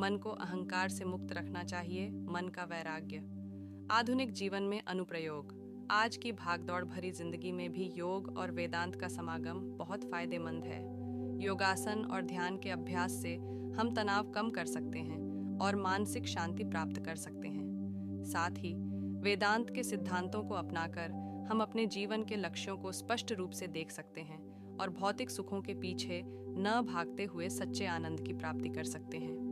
मन को अहंकार से मुक्त रखना चाहिए, मन का वैराग्य। आधुनिक जीवन में अनुप्रयोग। आज की भागदौड़ भरी जिंदगी में भी योग और वेदांत का समागम बहुत फायदेमंद है। योगासन और ध्यान के अभ्यास से हम तनाव कम कर सकते हैं और मानसिक शांति प्राप्त कर सकते हैं। साथ ही वेदांत के सिद्धांतों को अपनाकर हम अपने जीवन के लक्ष्यों को स्पष्ट रूप से देख सकते हैं और भौतिक सुखों के पीछे न भागते हुए सच्चे आनंद की प्राप्ति कर सकते हैं।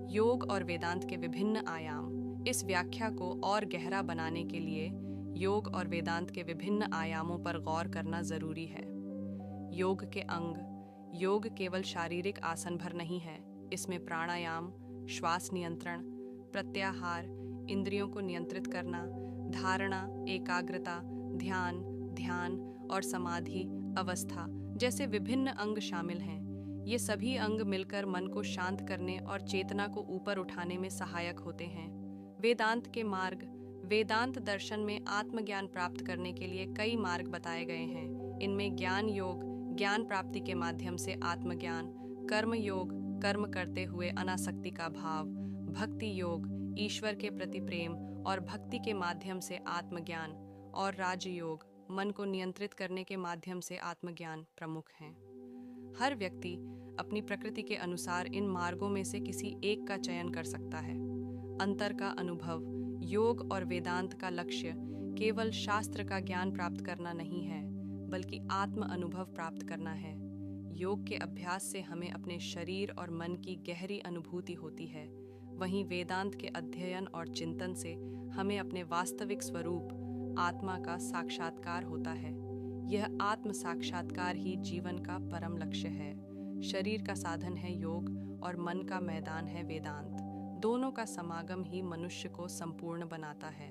योग और वेदांत के विभिन्न आयाम। इस व्याख्या को और गहरा बनाने के लिए योग और वेदांत के विभिन्न आयामों पर गौर करना जरूरी है। योग के अंग। योग केवल शारीरिक आसन भर नहीं है, इसमें प्राणायाम, श्वास नियंत्रण, प्रत्याहार, इंद्रियों को नियंत्रित करना, धारणा, एकाग्रता, ध्यान और समाधि अवस्था जैसे विभिन्न अंग शामिल हैं। ये सभी अंग मिलकर मन को शांत करने और चेतना को ऊपर उठाने में सहायक होते हैं। वेदांत के मार्ग। वेदांत दर्शन में आत्मज्ञान प्राप्त करने के लिए कई मार्ग बताए गए हैं। इनमें ज्ञान योग, ज्ञान प्राप्ति के माध्यम से आत्मज्ञान; कर्म योग, कर्म करते हुए अनासक्ति का भाव; भक्ति योग, ईश्वर के प्रति प्रेम और भक्ति के माध्यम से आत्मज्ञान; और राजयोग, मन को नियंत्रित करने के माध्यम से आत्मज्ञान प्रमुख हैं। हर व्यक्ति अपनी प्रकृति के अनुसार इन मार्गों में से किसी एक का चयन कर सकता है। अंतर का अनुभव। योग और वेदांत का लक्ष्य केवल शास्त्र का ज्ञान प्राप्त करना नहीं है, बल्कि आत्म अनुभव प्राप्त करना है। योग के अभ्यास से हमें अपने शरीर और मन की गहरी अनुभूति होती है, वहीं वेदांत के अध्ययन और चिंतन से हमें अपने वास्तविक स्वरूप आत्मा का साक्षात्कार होता है। यह आत्म साक्षात्कार ही जीवन का परम लक्ष्य है। शरीर का साधन है योग और मन का मैदान है वेदांत। दोनों का समागम ही मनुष्य को संपूर्ण बनाता है।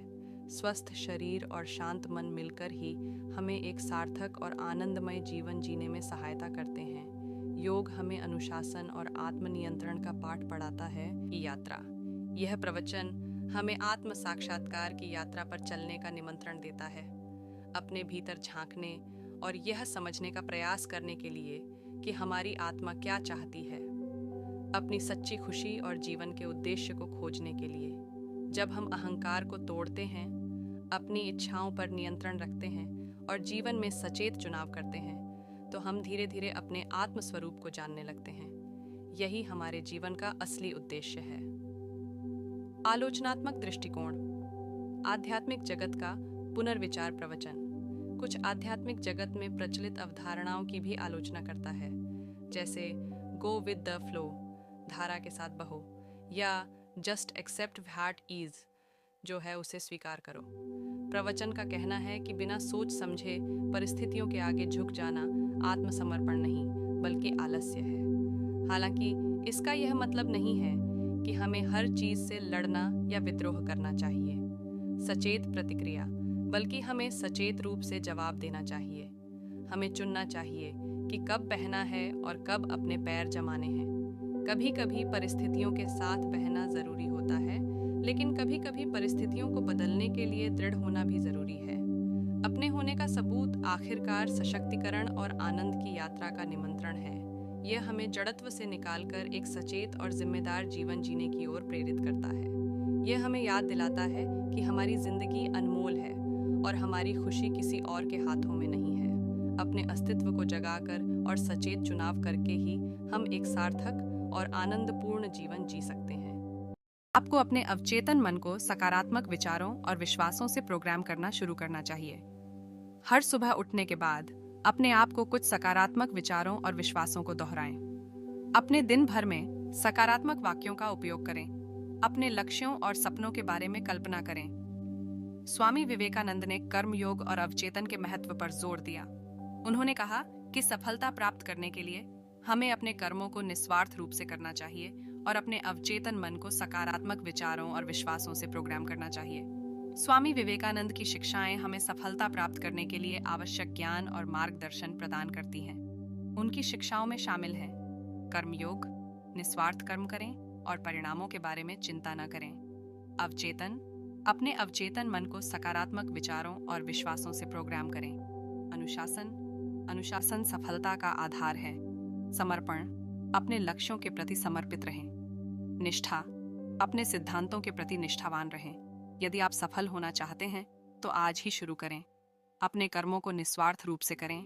स्वस्थ शरीर और शांत मन मिलकर ही हमें एक सार्थक और आनंदमय जीवन जीने में सहायता करते हैं। योग हमें अनुशासन और आत्मनियंत्रण का पाठ पढ़ाता है। यात्रा। यह प्रवचन हमें आत्म साक्षात्कार की यात्रा पर चलने का निमंत्रण देता है, अपने भीतर झांकने और यह समझने का प्रयास करने के लिए कि हमारी आत्मा क्या चाहती है, अपनी सच्ची खुशी और जीवन के उद्देश्य को खोजने के लिए। जब हम अहंकार को तोड़ते हैं, अपनी इच्छाओं पर नियंत्रण रखते हैं और जीवन में सचेत चुनाव करते हैं, तो हम धीरे धीरे अपने आत्म स्वरूप को जानने लगते हैं। यही हमारे जीवन का असली उद्देश्य है। आलोचनात्मक दृष्टिकोण। आध्यात्मिक जगत का पुनर्विचार प्रवचन कुछ आध्यात्मिक जगत में प्रचलित अवधारणाओं की भी आलोचना करता है, जैसे गो विद द फ्लो, धारा के साथ बहो, या जस्ट एक्सेप्ट व्हाट इज, जो है उसे स्वीकार करो। प्रवचन का कहना है कि बिना सोच समझे परिस्थितियों के आगे झुक जाना आत्मसमर्पण नहीं, बल्कि आलस्य है। हालांकि इसका यह मतलब नहीं है कि हमें हर चीज से लड़ना या विद्रोह करना चाहिए। सचेत प्रतिक्रिया, बल्कि हमें सचेत रूप से जवाब देना चाहिए। हमें चुनना चाहिए कि कब बहना है और कब अपने पैर जमाने हैं। कभी कभी परिस्थितियों के साथ बहना जरूरी होता है, लेकिन कभी कभी परिस्थितियों को बदलने के लिए दृढ़ होना भी जरूरी है। अपने होने का सबूत आखिरकार सशक्तिकरण और आनंद की यात्रा का निमंत्रण है। यह हमें जड़त्व से निकालकर एक सचेत और जिम्मेदार जीवन जीने की ओर प्रेरित करता है। यह हमें याद दिलाता है कि हमारी जिंदगी अनमोल है और हमारी खुशी किसी और के हाथों में नहीं है। अपने अस्तित्व को जगाकर और सचेत चुनाव करके ही हम एक सार्थक और आनंदपूर्ण जीवन जी सकते हैं। आपको अपने अवचेतन मन को सकारात्मक विचारों और विश्वासों से प्रोग्राम करना शुरू करना चाहिए। हर सुबह उठने के बाद अपने आप को कुछ सकारात्मक विचारों और विश्वासों को दोहराएं। अपने दिन भर में सकारात्मक वाक्यों का उपयोग करें। अपने लक्ष्यों और सपनों के बारे में कल्पना करें। स्वामी विवेकानंद ने कर्मयोग और अवचेतन के महत्व पर जोर दिया। उन्होंने कहा कि सफलता प्राप्त करने के लिए हमें अपने कर्मों को निस्वार्थ रूप से करना चाहिए और अपने अवचेतन मन को सकारात्मक विचारों और विश्वासों से प्रोग्राम करना चाहिए। स्वामी विवेकानंद की शिक्षाएं हमें सफलता प्राप्त करने के लिए आवश्यक ज्ञान और मार्गदर्शन प्रदान करती हैं। उनकी शिक्षाओं में शामिल है कर्मयोग, निस्वार्थ कर्म करें और परिणामों के बारे में चिंता न करें। अवचेतन, अपने अवचेतन मन को सकारात्मक विचारों और विश्वासों से प्रोग्राम करें। अनुशासन, अनुशासन सफलता का आधार है। समर्पण, अपने लक्ष्यों के प्रति समर्पित रहें। निष्ठा। अपने सिद्धांतों के प्रति निष्ठावान रहें। यदि आप सफल होना चाहते हैं तो आज ही शुरू करें। अपने कर्मों को निस्वार्थ रूप से करें।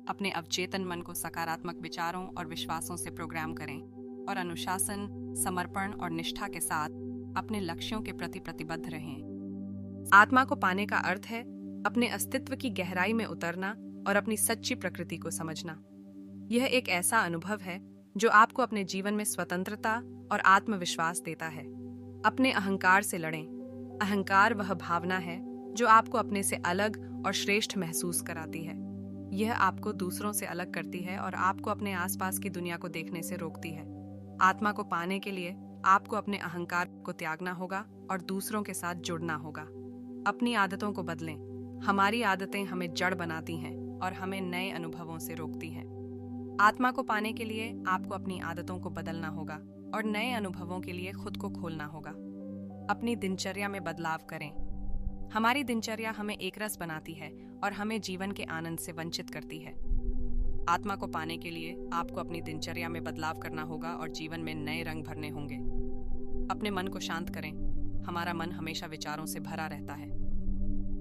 अपने अवचेतन मन को सकारात्मक विचारों और विश्वासों से प्रोग्राम करें और अनुशासन, समर्पण और निष्ठा के साथ अपने लक्ष्यों के प्रति प्रतिबद्ध रहें। आत्मा को पाने का अर्थ है अपने अस्तित्व की गहराई में उतरना और अपनी सच्ची प्रकृति को समझना। यह एक ऐसा अनुभव है जो आपको अपने जीवन में स्वतंत्रता और आत्मविश्वास देता है। अपने अहंकार से लड़ें। अहंकार वह भावना है जो आपको अपने से अलग और श्रेष्ठ महसूस कराती है। यह आपको दूसरों से अलग करती है और आपको अपने आसपास की दुनिया को देखने से रोकती है। आत्मा को पाने के लिए आपको अपने अहंकार को त्यागना होगा और दूसरों के साथ जुड़ना होगा। अपनी आदतों को बदलें। हमारी आदतें हमें जड़ बनाती हैं और हमें नए अनुभवों से रोकती हैं। आत्मा को पाने के लिए आपको अपनी आदतों को बदलना होगा और नए अनुभवों के लिए खुद को खोलना होगा। अपनी दिनचर्या में बदलाव करें। हमारी दिनचर्या हमें एकरस बनाती है और हमें जीवन के आनंद से वंचित करती है। आत्मा को पाने के लिए आपको अपनी दिनचर्या में बदलाव करना होगा और जीवन में नए रंग भरने होंगे। अपने मन को शांत करें। हमारा मन हमेशा विचारों से भरा रहता है।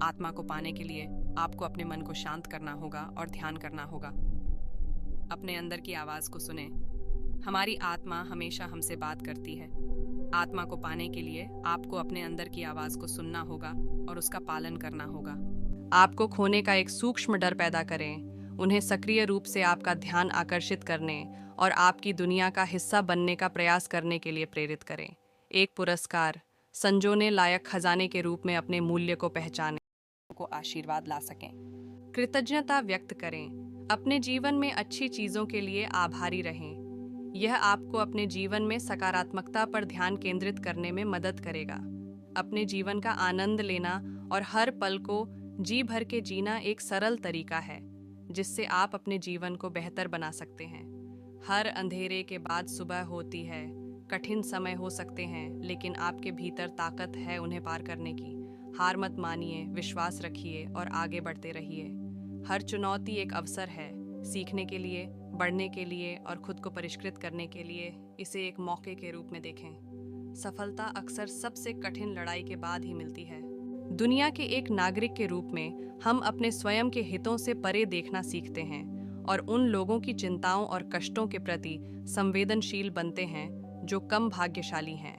आत्मा को पाने के लिए आपको अपने मन को शांत करना होगा और ध्यान करना होगा। अपने अंदर की आवाज को सुनें। हमारी आत्मा हमेशा हमसे बात करती है। आत्मा को पाने के लिए आपको अपने अंदर की आवाज को सुनना होगा और उसका पालन करना होगा। आपको खोने का एक सूक्ष्म डर पैदा करें। उन्हें सक्रिय रूप से आपका ध्यान आकर्षित करने और आपकी दुनिया का हिस्सा बनने का प्रयास करने के लिए प्रेरित करें। एक पुरस्कार, संजोने लायक खजाने के रूप में अपने मूल्य को पहचानें, को आशीर्वाद ला सकें। कृतज्ञता व्यक्त करें। अपने जीवन में अच्छी चीजों के लिए आभारी रहें। यह आपको अपने जीवन में सकारात्मकता पर ध्यान केंद्रित करने में मदद करेगा। अपने जीवन का आनंद लेना और हर पल को जी भर के जीना एक सरल तरीका है जिससे आप अपने जीवन को बेहतर बना सकते हैं। हर अंधेरे के बाद सुबह होती है। कठिन समय हो सकते हैं, लेकिन आपके भीतर ताकत है उन्हें पार करने की। हार मत मानिए, विश्वास रखिए और आगे बढ़ते रहिए। हर चुनौती एक अवसर है सीखने के लिए, बढ़ने के लिए और खुद को परिष्कृत करने के लिए। इसे एक मौके के रूप में देखें। सफलता अक्सर सबसे कठिन लड़ाई के बाद ही मिलती है। दुनिया के एक नागरिक के रूप में हम अपने स्वयं के हितों से परे देखना सीखते हैं और उन लोगों की चिंताओं और कष्टों के प्रति संवेदनशील बनते हैं जो कम भाग्यशाली हैं।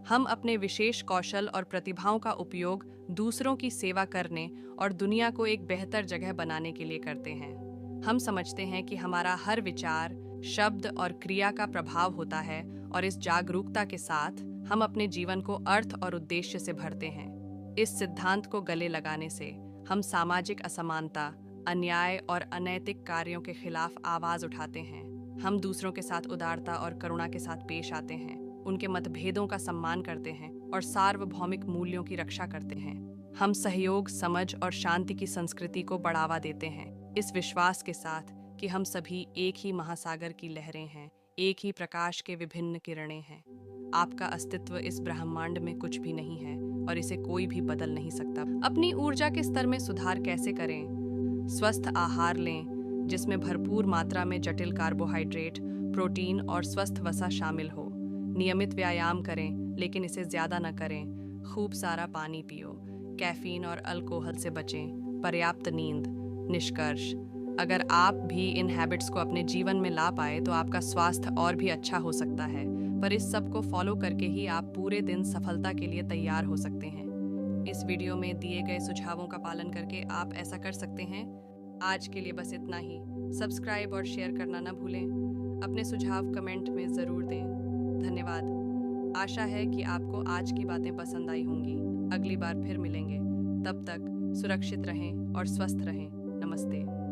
हम अपने विशेष कौशल और प्रतिभाओं का उपयोग दूसरों की सेवा करने और दुनिया को एक बेहतर जगह बनाने के लिए करते हैं। हम समझते हैं कि हमारा हर विचार, शब्द और क्रिया का प्रभाव होता है और इस जागरूकता के साथ हम अपने जीवन को अर्थ और उद्देश्य से भरते हैं। इस सिद्धांत को गले लगाने से हम सामाजिक असमानता, अन्याय और अनैतिक कार्यों के खिलाफ आवाज उठाते हैं। हम दूसरों के साथ उदारता और करुणा के साथ पेश आते हैं, उनके मतभेदों का सम्मान करते हैं और सार्वभौमिक मूल्यों की रक्षा करते हैं। हम सहयोग, समझ और शांति की संस्कृति को बढ़ावा देते हैं, इस विश्वास के साथ कि हम सभी एक ही महासागर की लहरें हैं, एक ही प्रकाश के विभिन्न किरणें हैं। आपका अस्तित्व इस ब्रह्मांड में कुछ भी नहीं है और इसे कोई भी बदल नहीं सकता। अपनी ऊर्जा के स्तर में सुधार कैसे करें? स्वस्थ आहार लें जिसमें भरपूर मात्रा में जटिल कार्बोहाइड्रेट, प्रोटीन और स्वस्थ वसा शामिल हो। नियमित व्यायाम करें, लेकिन इसे ज़्यादा न करें। खूब सारा पानी पियो। कैफीन और अल्कोहल से बचें। पर्याप्त नींद। निष्कर्ष, अगर आप भी इन हैबिट्स को अपने जीवन में ला पाए तो आपका स्वास्थ्य और भी अच्छा हो सकता है। पर इस सब को फॉलो करके ही आप पूरे दिन सफलता के लिए तैयार हो सकते हैं। इस वीडियो में दिए गए सुझावों का पालन करके आप ऐसा कर सकते हैं। आज के लिए बस इतना ही। सब्सक्राइब और शेयर करना न भूलें। अपने सुझाव कमेंट में ज़रूर दें। धन्यवाद। आशा है कि आपको आज की बातें पसंद आई होंगी। अगली बार फिर मिलेंगे। तब तक सुरक्षित रहें और स्वस्थ रहें। नमस्ते।